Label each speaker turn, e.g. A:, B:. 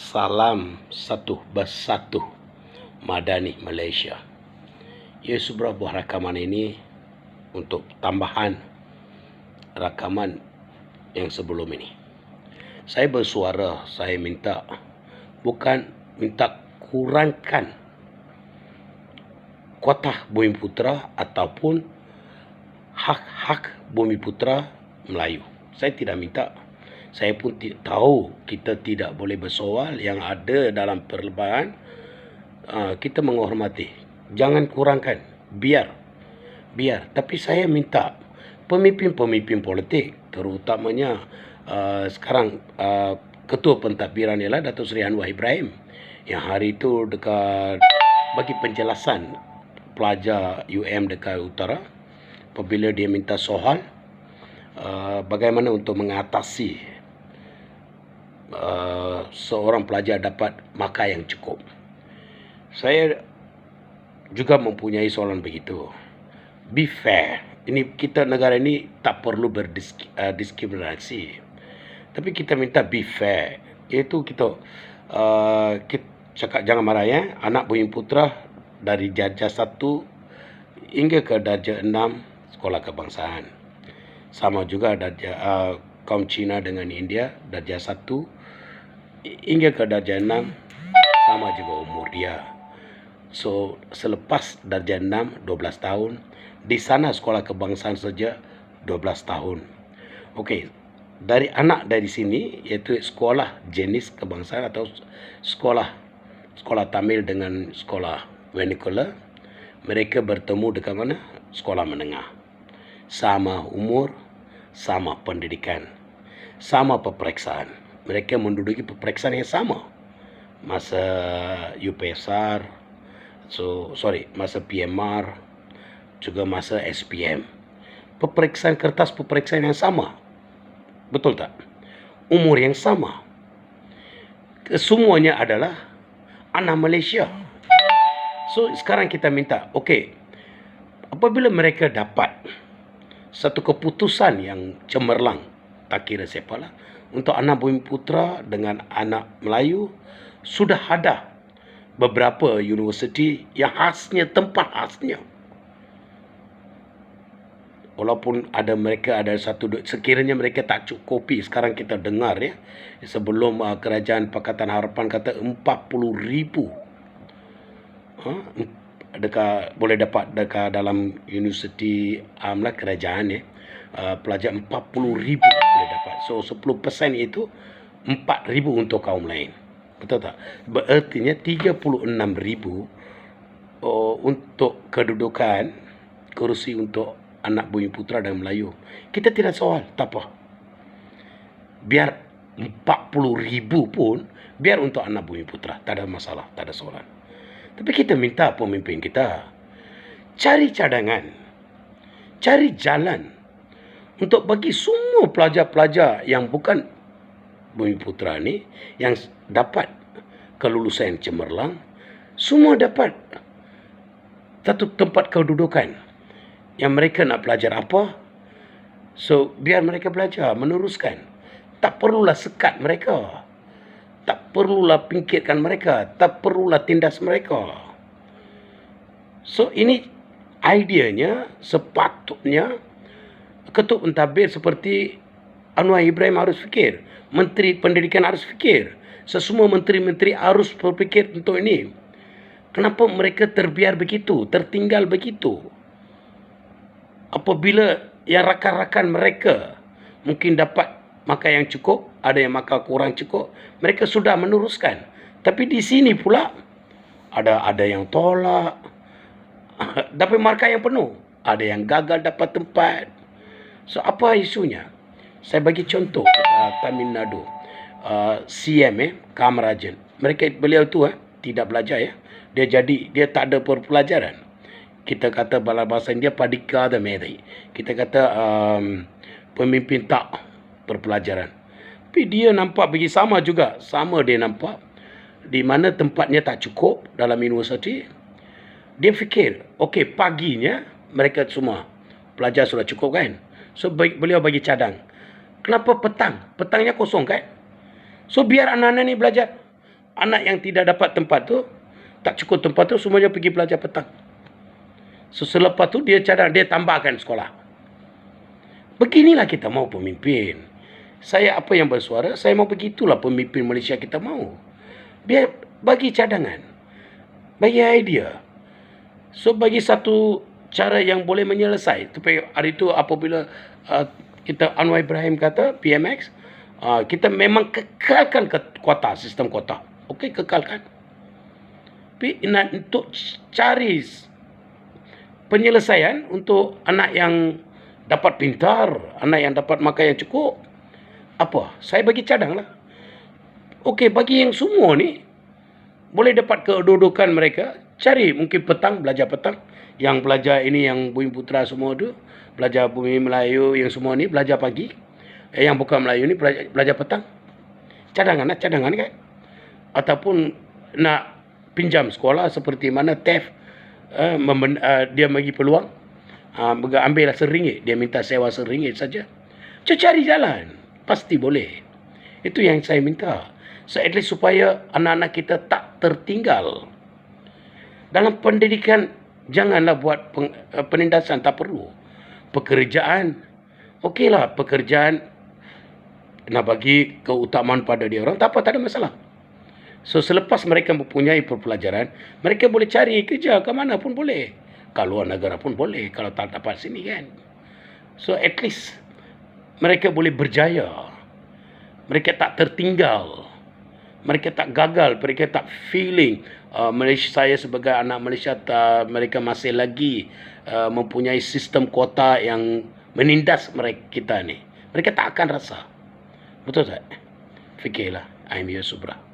A: Salam satu bersatu Madani Malaysia. Ia sebuah rakaman ini untuk tambahan rakaman yang sebelum ini. Saya bersuara, saya minta, bukan minta kurangkan kuota Bumiputera ataupun hak-hak Bumiputera Melayu. Saya tidak minta. Saya pun tahu kita tidak boleh bersoal yang ada dalam perlembagaan. Kita menghormati. Jangan kurangkan. Biar. Tapi saya minta pemimpin-pemimpin politik, terutamanya sekarang Ketua Pentadbiran ialah Datuk Seri Anwar Ibrahim, yang hari itu dekat bagi penjelasan pelajar UM dekat utara apabila dia minta soal bagaimana untuk mengatasi seorang pelajar dapat makan yang cukup. Saya juga mempunyai soalan begitu. Be fair. Ini kita negara ini tak perlu berdiskriminasi. Tapi kita minta be fair. Iaitu kita cakap jangan marah ya. Anak Bumiputera dari darjah 1 hingga ke darjah 6 sekolah kebangsaan. Sama juga darjah kaum Cina dengan India darjah 1 hingga ke darjah 6 sama juga umur dia. So selepas darjah 6 12 tahun, di sana sekolah kebangsaan saja 12 tahun. Okey, dari anak dari sini iaitu sekolah jenis kebangsaan atau sekolah Tamil dengan sekolah vernacular, mereka bertemu dekat mana? Sekolah menengah. Sama umur, sama pendidikan, sama peperiksaan. Mereka menduduki peperiksaan yang sama. Masa UPSR, masa PMR, juga masa SPM. Kertas peperiksaan yang sama. Betul tak? Umur yang sama. Semuanya adalah anak Malaysia. So sekarang kita minta, okey, apabila mereka dapat satu keputusan yang cemerlang, tak kira siapalah, untuk anak Bumiputera dengan anak Melayu, sudah ada beberapa universiti yang tempat khasnya. Walaupun mereka ada sekiranya mereka tak cukupi, sekarang kita dengar ya, sebelum kerajaan Pakatan Harapan kata 40,000 boleh dapat dekat dalam universiti kerajaan ya. Pelajar 40,000 boleh dapat. So 10% itu 4,000 untuk kaum lain. Betul tak? Berartinya 36,000 untuk kedudukan kerusi untuk anak Bumiputera dan Melayu. Kita tidak soal, tak apa. Biar 40,000 pun biar untuk anak Bumiputera, tak ada masalah, tak ada soalan. Tapi kita minta pemimpin kita cari cadangan, cari jalan untuk bagi semua pelajar-pelajar yang bukan Bumiputera ni, yang dapat kelulusan yang cemerlang, semua dapat satu tempat kedudukan yang mereka nak belajar apa. So biar mereka belajar, meneruskan. Tak perlulah sekat mereka, tak perlulah pingkirkan mereka, tak perlulah tindas mereka. So ini ideanya, sepatutnya Ketua Pentadbir seperti Anwar Ibrahim harus fikir. Menteri Pendidikan harus fikir. Semua menteri-menteri harus berfikir untuk ini. Kenapa mereka terbiar begitu, tertinggal begitu? Apabila yang rakan-rakan mereka mungkin dapat makan yang cukup, ada yang makan kurang cukup, mereka sudah meneruskan. Tapi di sini pula ada yang tolak, dapat markah yang penuh, ada yang gagal dapat tempat. So apa isunya? Saya bagi contoh Tamil Nadu, CM Kamarajan. Beliau tu tidak belajar ya. Dia tak ada perpelajaran. Kita kata bahasa India padika ada medai. Kita kata pemimpin tak perpelajaran. Tapi dia nampak bagi sama juga. Sama dia nampak di mana tempatnya tak cukup dalam universiti. Dia fikir, okey, paginya mereka semua pelajar sudah cukup kan? So beliau bagi cadang. Kenapa petang? Petangnya kosong kan? So biar anak-anak ni belajar. anak yang tidak dapat tempat tu, tak cukup tempat tu, semuanya pergi belajar petang. So, selepas tu dia cadang, dia tambahkan sekolah. Beginilah kita mau pemimpin. Saya apa yang bersuara, saya mau begitulah pemimpin Malaysia kita mau. Biar bagi cadangan, bagi idea. So, bagi satu cara yang boleh menyelesai. Hari itu apabila kita Anwar Ibrahim kata PMX, kita memang kekalkan kuota, sistem kuota. Okey, kekalkan. Tapi untuk cari penyelesaian untuk anak yang dapat pintar, anak yang dapat makan yang cukup, apa? Saya bagi cadang lah. Okey, bagi yang semua ni boleh dapat kedudukan mereka, cari mungkin petang, belajar petang. Yang belajar ini, yang Bumi Putra semua tu, belajar Bumi Melayu, yang semua ni belajar pagi. Yang bukan Melayu ni belajar petang. Cadangan kan. Ataupun nak pinjam sekolah seperti mana TAFE, dia bagi peluang, ambillah RM1, dia minta sewa RM1 saja. Cari jalan, pasti boleh. Itu yang saya minta. So at least supaya anak-anak kita tak tertinggal. Dalam pendidikan, janganlah buat penindasan, tak perlu. Pekerjaan, okeylah pekerjaan, nak bagi keutamaan pada dia orang, tak apa, tak ada masalah. So selepas mereka mempunyai perpelajaran, mereka boleh cari kerja ke mana pun boleh. Ke luar negara pun boleh, kalau tak dapat sini kan. So at least mereka boleh berjaya. Mereka tak tertinggal. Mereka tak gagal, mereka tak feeling Malaysia, saya sebagai anak Malaysia, mereka masih lagi mempunyai sistem kuota yang menindas mereka kita ni. Mereka tak akan rasa. Betul tak? Fikirlah. I'm your Subra.